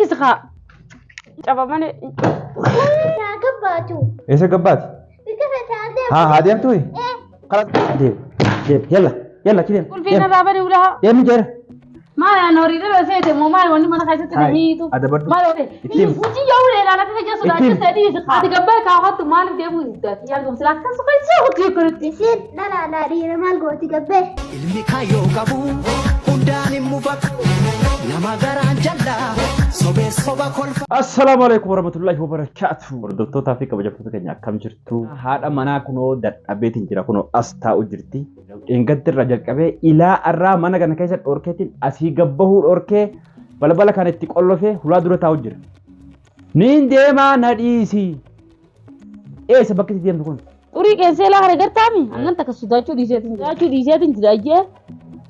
لكسخا أبا ماني قباتو إيش قبات؟ ها هذه أنتوي؟ خلاص ديب يلا يلا كده كل فينا رابني ولها يا مجر ما أنا أريد أن أسيت مومال وإني ما نخايسة تنهيتو هذا برضو ما لو ده وتي يوم أنا كذا جالس أنا كسر أتقبل كأحد مال ديبو يدك يا قوم سلاك كان سوكي سوكي كرتي يصير لا رينا مال قوتي قبل ilmi kayo qabu hundaan mufak nama garaan jalla sobees soba kolfa السلام عليكم ورحمة الله وبركاته دكتور تافيك بجبتك كنيا كم جرتو هذا منا كنو دت أبيتين جرا كنو أستا أجرتي إن قدر الرجال كبه إلى الرا منا كنا كيسات أوركتين أسي جبهه أوركه بلا كانت تقول فيه هلا دور تاوجر نين ديما نديسي إيه سبكتي ديم تكون أريد أن سيلا هرجع تامي أنا أنت كسوداچو ديجاتين جراجة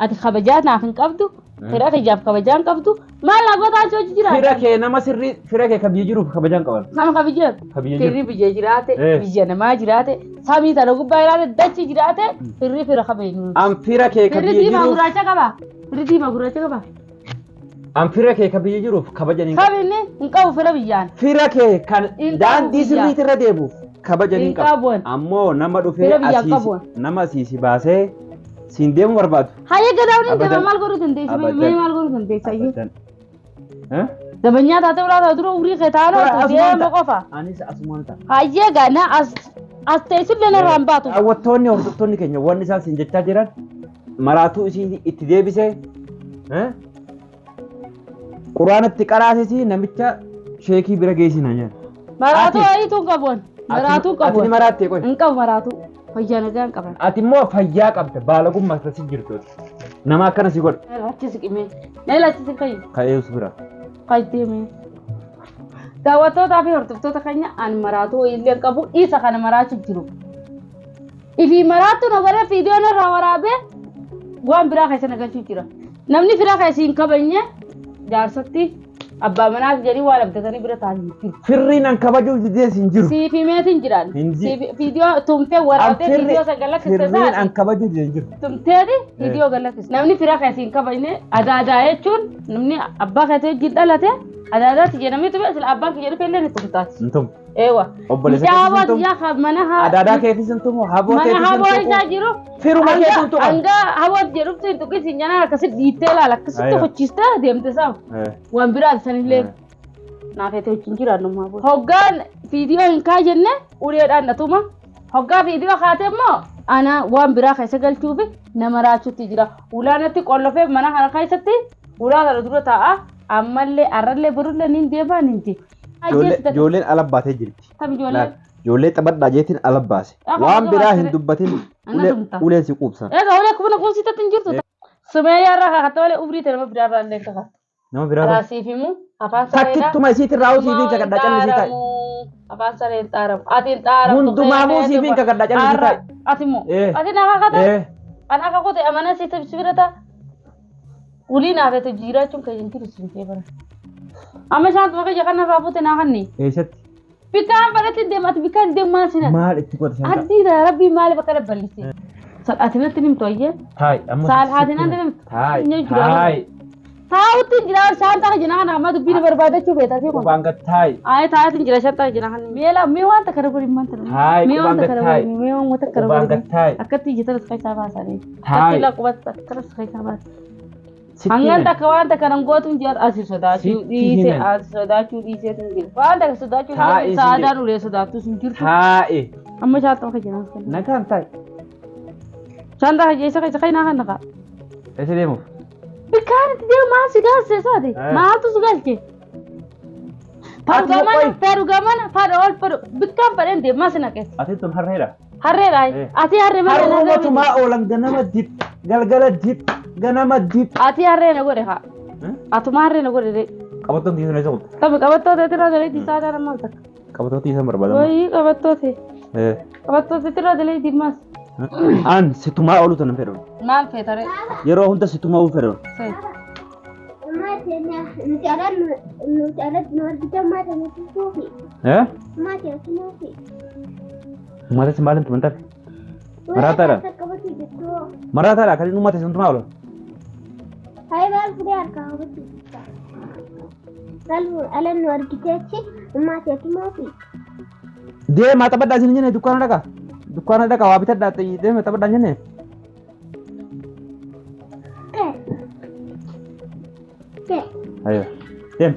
أتي خبجات نافن كابدو فراك جاب خبجان كابدو ما لقوا تاچو جرا فراك نما سري فراك كبيجرو خبجان كوال سام خبجات فيري بيجراته بيجنا ما جراته سامي تلقوا بايرات دچ جراته فيري فيرا خبجين أم فراك كبيجرو فيري ما غراچا كبا فيري ما غراچا كبا أم فراك كبيجرو خبجان خبيني إنكوا فيرا بيجان فراك كان دان دي سري ترديبو خبجان كاب أمو نما دو فيرا أسيس نما أسيس باسه سنديم ورباد هاي كداوني ده مال كورو تنتي سمي مال كورو تنتي سايي ها دبنيا تاتو ولا تدرو وري خيتانو تدي مقفا أنيس أسمانتا هاي غانا as تيسو لنا رامباتو أوتوني أوتوني كنيا وان نسال سنجتا جيران مراتو إسي إتدي بيسه ها قرآن التقراسي نمتشا شيكي برجيسي نجار مراتو أي تو كابون مراتو كابون أتني مراتي كوي إنكوا مراتو فيجانا جان كابون أتي مو فيا كابت بالكم ما تسجيرتو نما كنا سيقول لا تسكيمي لا تسكيم كايو سبرا قايتيمي دعوتو تابي هرتفتو تكانيا أن مراتو إللي كابو إيسا كان مراتو جيرو إذا مراتو نغرا فيديو نراورابه وان برا خيسا نغشو جيرا نمني فرا خيسين كابنيا جارستي أبا مناس جري والا بتكاني برا تاني فرين أن كباجو جديد سنجرو سي في ميتين جيران سي فيديو تومتي ورابه فيديو سجلك فرين أن كباجو جديد تومتي دي فيديو قالك نمني فرا خيسين كابنيا أدا يجون نمني أبا خيسين جدا لته أدا تجينا ميتو بس الأبا كجري فيلن تومتاس أنتم ايوه جاوات يا خب منها ادادا كيف انتم هابو كيف منها هابو جاجيرو فيرو ما كيف انتم انغا هابو جيرو تنتو كسينجانا كسي ديتيل على كسي خوچيستا ديمتسام وان براد سنيله نافيتو چنجيرا نما هوغان فيديو انكا جنة وريدا نتوما هوغا فيديو خاتمو انا وان برا خيسغل چوبي نمراچو تجرا ولانتي قلفه منها خيستي ولا درتا امله ارله برله نين ديبا نينتي جولين ألباتي جرتي. تبي جولين؟ جولين تبى داجيتين ألباسي. وام برا هندوبتين أولين سيكوبسا. إيه كهولة كمان كون سيتا تنجرتو. سمايا راها كتولة أوبري ترى ما برا ران لك كات. نما برا. راسي فيمو. أفان سرينا. سكت توما سيت راو سيفين كقدر جالس سيتا. أفان سرينا تارم. أتين تارم. منdu mamu سيفين كقدر جالس سيتا. أتيمو. أتين ناقة كات. أنا كقول أمانة سيتا بسيرتا. ولين أبي تجيرا چون كينتي بسيرتا برا. أما شانت ما كي جاكنا رابو تناغني. إيشت. بكام بلتي دمات بكام دم ما سنا. مال اتقول شانت. أدي ده ربي مالي بكرة بلسي. سال أتمنى تنم تويه. هاي أما. سال هذينا تنم. هاي. تاو تنجرا شانت جناها نعمة دبير بربادة شو بيتا سيكون. بانغت هاي. تاو تنجرا شانت جناها ميلا ميوان تكرر من ترى. هاي. ميوان تكرر ميوان متكرر. بانغت هاي. أكتي جتر سخيسا باساري. هاي. أكتي لا قوات تكرر سخيسا باس. Angan tak kawan tak karang gua tuh jiat asih sodacu di se asih sodacu di se tunggil. Kawan tak sodacu di sadar udah sodacu singkir. Hai. Amma jatuh ke jenas kan. Nakan tay. Canda aja sekai nakan naka. Ese demo. Bikan dia masih gas sesade. Mahal tuh segal ke. Paru gamana paru bikan paren dia masih nak. Ati tuh harrera. Harrera. Ati harre mana? Harre cuma orang ganama dip, gal-gala dip. ganama dip ati harre na gore ha atu marre na gore de kabaton tisan na sakot tabi kabato de tira de di sada na malta kabaton tisan barbada oi kabato de tira de di mas an situma olu tan pero mal fetare yero hunta situma u pero sai ما تنا نتعرف نورجع ما تنا تشوفي ما تشوفي ما تسمعين تمنتك مرata lah kali numate sentu malo hai bal pudi arka Ala nu argiteechi maatii moofi. Deemaa taphadhaa isin jenne dukkaana dhaqa. Dukkaana dhaqa waa bitadhaa ta'ii deemaa taphadhaa jenne. Ayo, dem.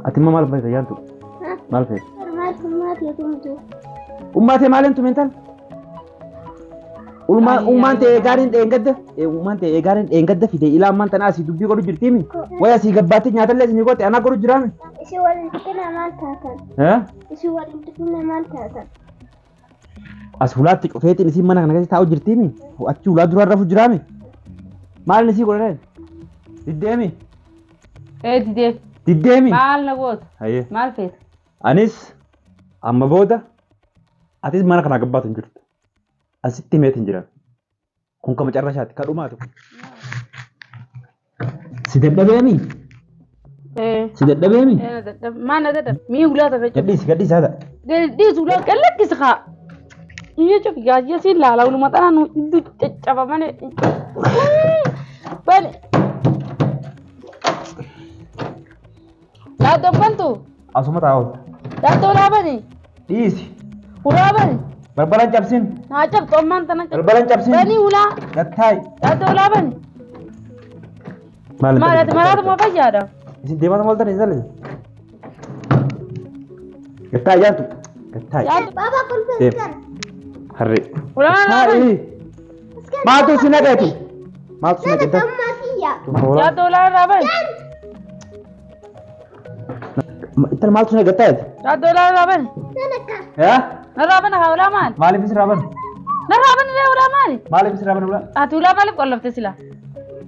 Ati ma maal fayyada yaantu? Maal fayyada? Maatii tumtu. Ummaatee maaliin tumintan? Ummaan ta'ee gaariin dheengadda. Ummaan ta'ee gaariin dheengadda fide ilaa ammaan tanaa asii dubbii godhu jirtiimi. Waya asii gabbaatti nyaatallee isinii goote anaa godhu jiraami. Isin waliin dhufina maal taatan? Isin waliin dhufina maal taatan? As hulaatti qofeetiin isin mana kana keessa taa'u jirtiimi. Achi hulaa duraan rafu jiraami. Maalin isii godhanii? Diddeemi. Diddeemi. Diddeemi. Maal na goota? Hayyee. Maal feeta? Anis amma booda atis mana kana gabbaatu hin jirtu. Asitti meetiin jiran. Kun kama carrashaatti kadhumaatu. Si dadhabeemi? Si dadhabeemi? Maal na dadhabe? Mii hulaa ta'a jechuudha. Gadhiisi haadha. Gadhiisi hulaa qallaqqisi kaa. Iyya cufi gaajja siin laala uluma xanaa nu iddoo caccabamane. Bani. Daaddoon bantu. Asuma taa'u. Daaddoo ulaa bani. Dhiisi. Ulaa bani. Barbaran cabsin. Naa cabxu ammaan tana cabxu. Barbaran cabsin. Bani ulaa. Gattaay. Daaddoo ulaa bani. Maal maraatu moo fayyaadha? Isin deemaa nama oltan isa lalle. Gattaay yaatu. Gattaay. Baba kulfeessan. Harree. Ulaa bani. Maaltu si nagaati? Maaltu si nagaati? Ammaatiya. Daaddoo ulaa bani. Intal maaltu si nagaati? Daaddoo ulaa bani. Sanaka. Yaa? Narraa bana haa ulaa maali? Maaliif is raaban? Narraa bana illee ulaa maali? Maaliif is raaban ulaa? Ati ulaa maaliif qollofte sila?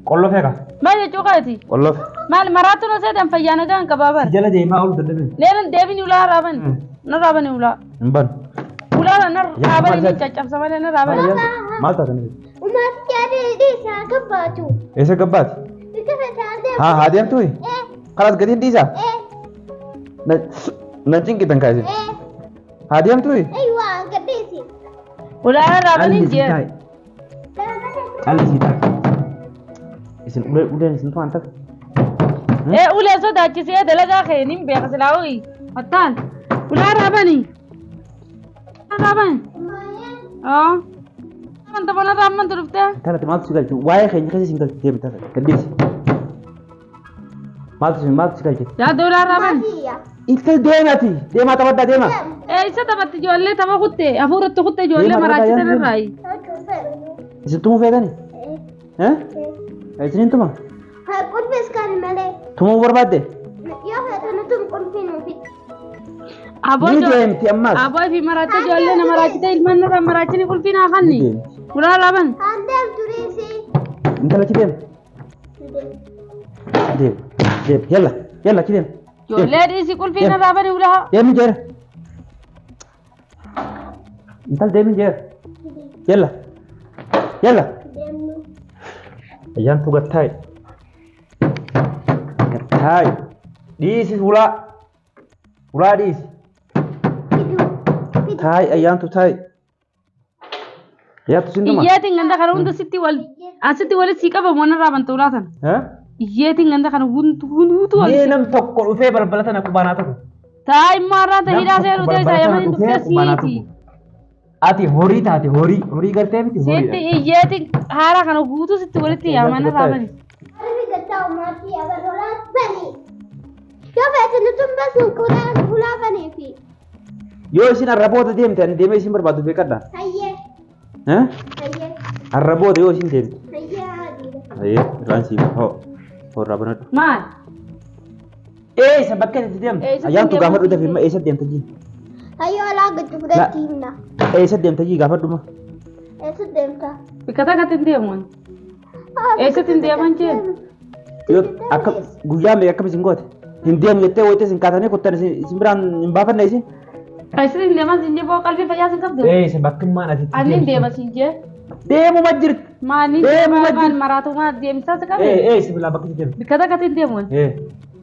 Qollofee ka? Maal jechuu qaati? Qollofe. Maal maraatu na seetan fayyaana gaan qabaaban? Jala deemaa ol dadhabe. Leelan deebin ulaa raaban. Narraa bani ulaa. Hin banu. Ulaa narraa bani ni caccabsa malee narraa bani. Maal taatan? Umaatti dhiisaa gabbaatu. Eessa gabbaati? Bika facaasee. Haa deemtuu? Kanaas gatiin dhiisaa? Na cinqitan kaasin. Haa deemtuu? Ayiwaa gadhiisi. Ulaa narraa bani jee. Calli sii ta'a. Isin uleen isin tu'an ta'a. Ulee sodaachisee dalagaa kee nin beeka silaa ho'i. Hattaan. Ulaa raabani. Raabani. Wanta bona raamman turufte. Tana maaltu si galchu? Waa'ee keenya keessa isin galchu deemi ta'a. Gadhiisi. Maaltu si galchu? Daaddoo ulaa raabani. Itti deemati. Deemaa taphaddaa deemaa. Isa taphatti ijoollee tapha kutte hafuuratti kutte ijoollee maraachite irraayi. Isin tumuu feetani? Isiniin tuma? Qulfees kan malee. Tumuu barbaadde? Yoo feetu nutum qulfii nuufi. Ni deemti ammas. Aboo fi maraacha ijoollee na maraachite ilmaan irraa maraachini qulfii naa kanni. Ulaa raaban. Haan deemtu riisi. Intalachi deem. Deem. Yalla achi deem. Ijoollee dhiisi qulfii na raabani ulaa. Deemi jeera. Intal deemi jeera. Yalla. Ayyaan tu gattaay. Dhiisi ulaa. Ulaa dhiisi. Taay ayyaan tu taay. Yaa tu sinduma. Iyyeetiin ganda kana hunda asitti walitti sii qabamu waan irraa banta ulaa sana. Iyyeetiin ganda kana hunduutu wal. Mee nam tokko dhufee balbala tana qubaanaa tokko. Taa immoo irraa ta'e hidhaa seeruu ta'e isaa yamanii dhuftee siiti. Ati horii taate horii gartee miti horii. Sitti iyyeetiin haara kana guutuu sitti walitti yaaman irraa bani. Harmi gaddaa ummaatii agarolaa bani. Yoo feetu nutum basuun ulaa baniifi. Yoo isin arraboota deemte ani deemee isin barbaadu beekadha. Hayyee. Hayyee. Arraboota yoo isin deemte. Hayyee haadhiidha. Hayyee irraan siif hoo arrabanadhu. Maal? Isa bakka itti deemte. Ayyaan tu gaafa dhuute fi eessa deemte jii? Hayyoo alaa gadi fudhatti himna. Eessa deemte jii gaafa dhuma? Eessa deemta? Bikkata akkatti hin deemuun. Eessatti hin deeman jeen? Yoo akka guyyaa meeqa akkam isin goote? Hin deemu jettee wayitee isin kaatanii kottan isin biraan hin baafanne isin? Eessatti hin deeman siin jee boo qalbii fayyaa sin qabdu? Isa bakkummaan ati. Ani hin deema siin jee? Deemuma jirti. Maaliin deemaa maraatumaa deemsaa si qabee? Isa bilaa bakki deemu. Bikkata akkatti hin deemuun?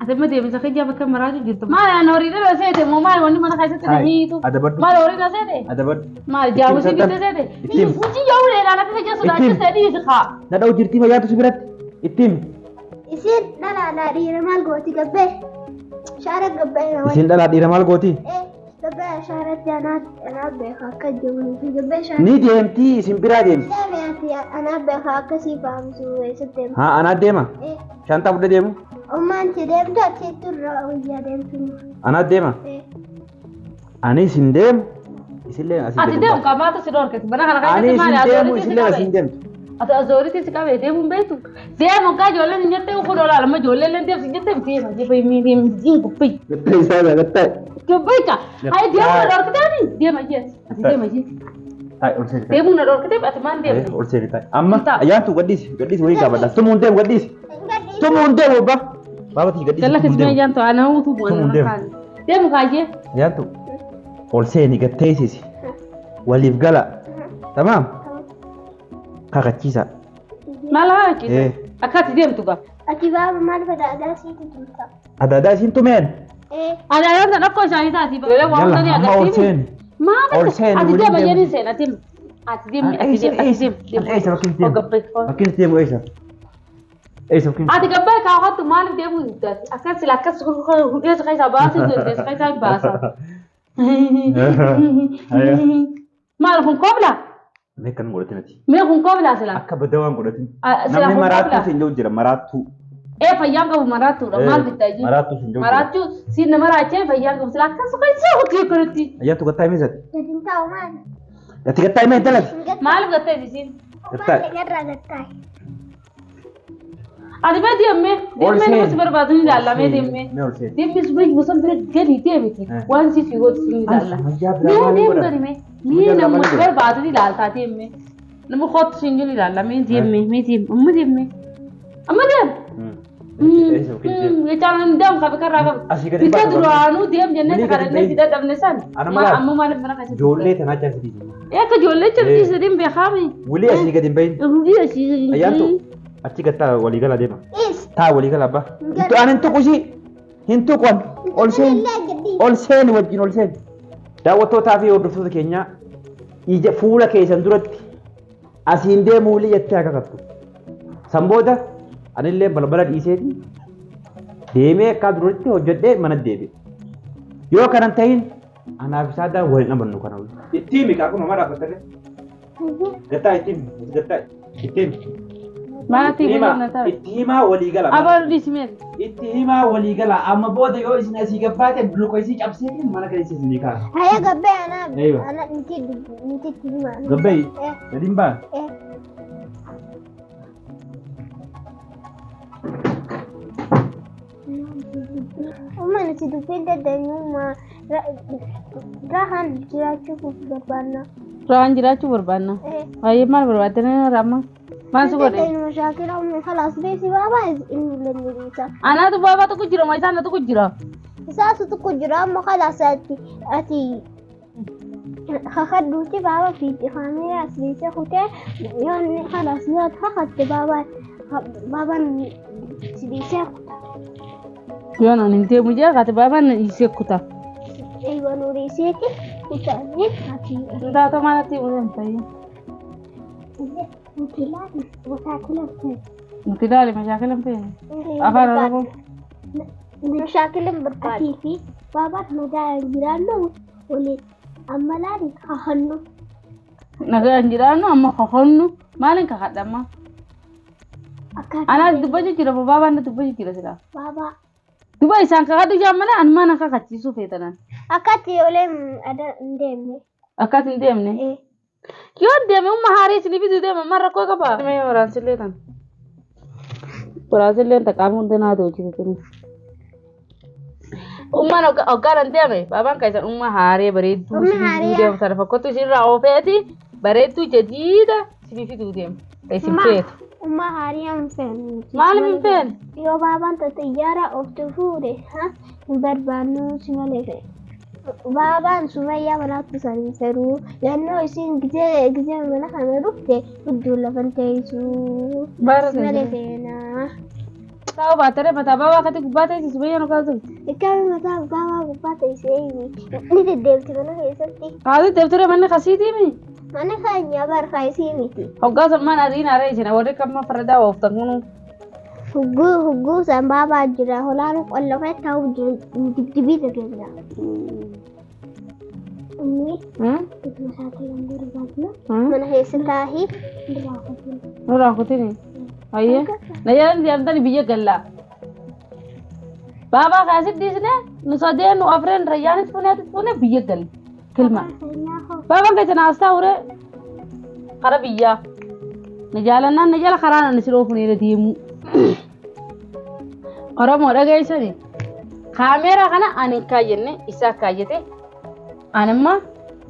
Ati ma deemsa kiyya bakka maraatu jirtu. Maal aan horii dhala seete moo maal wanni mana keessatti na hiitu? Maal horii na seete? Adabadhu. Maal jaamusi bitte seete? Hojii yoo ulee laala fi jechuudha sodaachiste dhiisi kaa. Na dha'u jirtii fayyaatu si biratti. Ittiin. isin dhala dhiira maal gooti gabbee shaara gabbee isin dhala dhiira maal gooti gabbee shaaratti anaa beeka akka jiru fi gabbee shaara ni deemti isin biraa deemti deemti anaa beeka akkasii faamsu eessatti deemti haa anaa deema shantaa fudhee deemu ummaan si deemtu achitti irraa wayyaa deemtu anaa deema ani isin deemu isillee asii ati deemu kamaata si dhorkete mana kana ani keessatti isin deemu isillee asiin deemtu ati azooritti si qabee deemuun beektu deemu kaa ijoolleen hin jettee kun olaa lama ijoolleen leen deemsi jettee deema jefa miidhiin kubbay gattee isaa gattee kubbay ka hayi deemu na dhorkiteeni deema jees ati deema jees taa'e ol seeni deemu na dhorkitee ati maan deemne ol seeni taa'e amma ayyaantu gadhiisi wayii gaafadha tumuun deemu gadhiisi tumuun deemu abbaa baabati gadhiisi jalla kismee ayyaantu ana utuu bu'an kaan deemu kaayee ayyaantu ol seeni gatteesisi waliif gala tamaam kakachiisa maal haachiisa akkati deemtu gaa ati baaba maal fedha siiti tumta adaadaa isiin tumeen adaadaa san akkoo isaanii taati beelee waan hundanii agarsiisi ol seeni ati deema jedhin seen ati deemni ati deemni akkinis deemu eessa ati gabbee kaawwattu maaliif deemuu hiddaati akkas sila akkas hudheessa keessaa baasuu hudheessa keessaa baasa maal kun kobla mee kan godhatin ati mee kun kobla sila akka badda waan godhatin namni maraattuu siin jiru jira maraattuu fayyaan qabu maraattuudha maal bittaa jiru maraattuu siin jiru maraattuu siin nama raachee fayyaan qabu sila akkas keessaa hojii akkanitti ayyaatu gattaa himee sati gadin taa'u maal ati gattaa himee dalati maaliif gattaa isiin gattaa irraa gattaa ati bee deemee nama si barbaadu ni ilaallamee deemee deemee subii bosona bira gadi deemiti waan si fi gooti si ilaalla mee deemu gadi mee nama si barbaadu ni ilaaltaa deemee nama kootu si jiru ilaallamee deemee mee deemee amma deemu jechaan deemu kabe karraa qabu bita duraanuu deem jennee sakarannee si dadhabne san amma maaliif mana kasi ijoollee tanaa jaasiti akka ijoollee cabsiisa deem beekaame wulii asii gadi hin bahin wulii asii ayyaantu achi gattaa walii gala deema taa walii gala abbaa intu aan hin tuqushi hin tuqon ol seeni wajjin ol seeni daawwattootaa fi hordoftoota keenya ija fuula keessan duratti asiin deemuu wulii jettee akka qabdu san booda anillee balbala dhiiseeti deemee akka duratti hojjedhee mana deebi'e yoo kanan ta'in anaaf isaadhaan waliin amannu kana ittiin miqaa kun homaa dhaabbattee gattaa ittiin maatii guddaa ta'a itti himaa walii gala abalu dismee itti himaa walii gala amma booda yoo isin asii gabbaate buluqa isii cabseetiin mana keessa isin kaa haya gabbee ana niti himaa gabbee gadiin baa umman si dubbiin dandeenyummaa rahaan jiraachuuf barbaanna rahaan jiraachuu barbaanna baay'ee maal barbaadanii ramma maal si godhe mashaakila khalaas beesi baabaa inni lammiisa anaatu baabaa tokko jira maa isaan tokko jira isaatu tokko jira amma khalaas ati khadduuti baabaa fiitti kaamera asliisa kutee yoonni khalaas yoo khadde baabaan sidiisee yoon ani hin deemu jee kaate baabaan isee kuta eeywa nuuri iseeti kutaanii ati taata maalatti uleen ta'ee mutilaali mashaakila mpee afaan oromoo mashaakila barbaadu fi baabaan nagaa jiraannu waliin ammalaan kahannu nagaa jiraannu amma kahannu maaliin kakadhamma anaas dubbachu jira baabaan dubbachu jira sila baabaa duba isaan kakadhu jaamane an mana kakachiisuu feetanan akkatti oleen hin deemne akkas hin deemne yoo deeme umma haarii isin bitu deeme marra koo qaba mee waraansillee tan waraansillee taqaama hundi naa ta'u jiru ummaan hoggaan deeme baabaan kaisan umma haaree bareedduu sibiifuu deemu sana fakkootu isinirraa oofeeti bareedduu jadiida sibiifuu deemu isin feetu umma haarii hin feene maaliif hin feene yoo baabaan xiyyaara ooftu fuudhe hin barbaannu si malee fe'e baabaan sumayyaa manaatti sanii feruu yannoo isiin gizee mana kana dhufte iddoo lafan teessuu malee feenaa taa'u baatare mataa baabaa akkatti gubbaa teessi sumayyaa nu kaatu ikkaabi mataa baabaa gubbaa teessee ni deddeebti mana keessatti haati deebture manni kasiitiimi mana keenya barkaa isii miti hoggaa sun mana adiin haaree ishina warri kamma fardaa ooftan kunu Hugguu san baabaa jira. Holaan qollofee ta'uu dibdibii tajaajila. Inni itti saatii kan barbaadnu mana keessa taa'ee Nurraa kutini. Ayyee. Na jalan deemtani biyya gallaa. Baabaa kaasitti dhiisne nu sadeen nu afreen rayyaanis fuune biyya galle. Kilma. Baabaan keessa naastaa uree kara biyyaa. Na jaalannaan na jala karaa nan isin oofneera deemu. Oromoo dhageessani. Kaameeraa kana ani kaayyenne isaa kaayyate. Anamma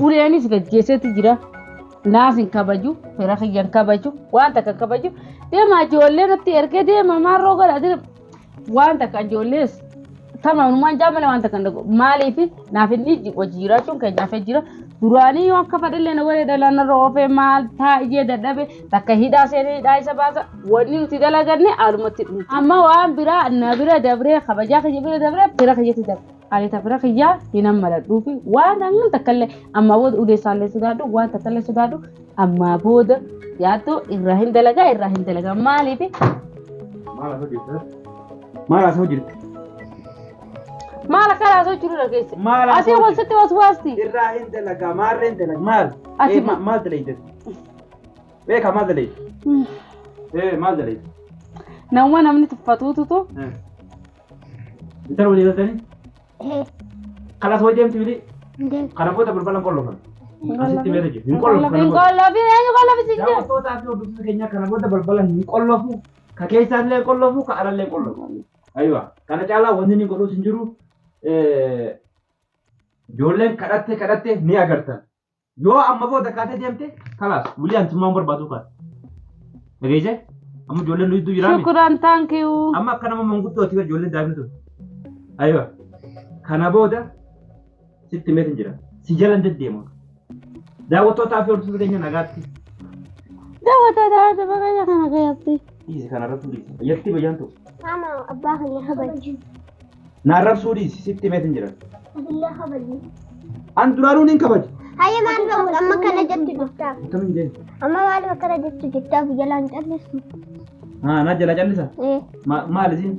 ureenis gaggeessetti jira. Naas hin kabaju, fira kiyyan kabaju, waan takka kabaju. Deema ijoollee natti ergee deema maarroo godhatee waan takka ijoollees tamanumaan jaamale waan takka ndago. Maaliif naaf inni hojii jiraachuun keenyaaf jira. Duraanii yoo akka fadhillee na godhe dhalaan irra oofee maal taa'ee dadhabe takka hidhaa seenee hidhaa isa baasa wanni nuti dalaganne haalumatti dhufu. Amma waan biraa na bira dabree kabajaa kiyya bira dabree fira kiyyatti dabre. Ani tafira kiyyaa hin ammaladhuufi waan angin takkallee amma booda udeessaallee sodaadhu waan takkallee sodaadhu amma booda yaaddu irraa hin dalagaa maaliif maal asoo jirti maal akka asoo jiru dhageesse asii walsitti waswaasti irraa hin dalagaa maarree hin dalagaa maal dalayte beeka maal dalayte maal dalayte namni tuffatuututu bitar walii galtanii Kalas wajah mti bili. Karena bota berbalan kolofan. Asitti mere je. Hin kollofi sinje. Dawa to ta fi odu kenya kana bota berbalan hin kollofu. Ka keesan le kollofu ka aran le kollofu. Aywa. Kana cala wanni ni godhu sinjiru jollen kadhatte ni agartan. Yoo amma bota kaate deemte kalas wuli antummaan barbaadu ka. Dhageesse? Amma jollen nu iddu jiraami. Shukran, thank you. Amma akkana manguddooti bar jollen daafnitu. Aywa. Kana booda sitti meetin jira. Si jalan deddeema. Daawwattootaa fi hordoftoota keenya nagaatti. Daawwattootaa bakka kana nagaatti. Dhiisi kana irratti dhiisi. Yatti bayyaantu. Mama abbaa kiyya kabaji. Naarrabsuu dhiisi sitti meetin jira. Biyya kabaji. An duraanuu nin kabaji. Hayya maal ta'u amma kana jettu jirtaaf. Akkamiin jeen? Amma maal akkana jettu jirtaaf jalaan callisu. Na jala callisa? Maal isin?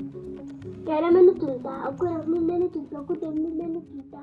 Gara mana tulta, aku yang mana tulta, aku yang mana tulta.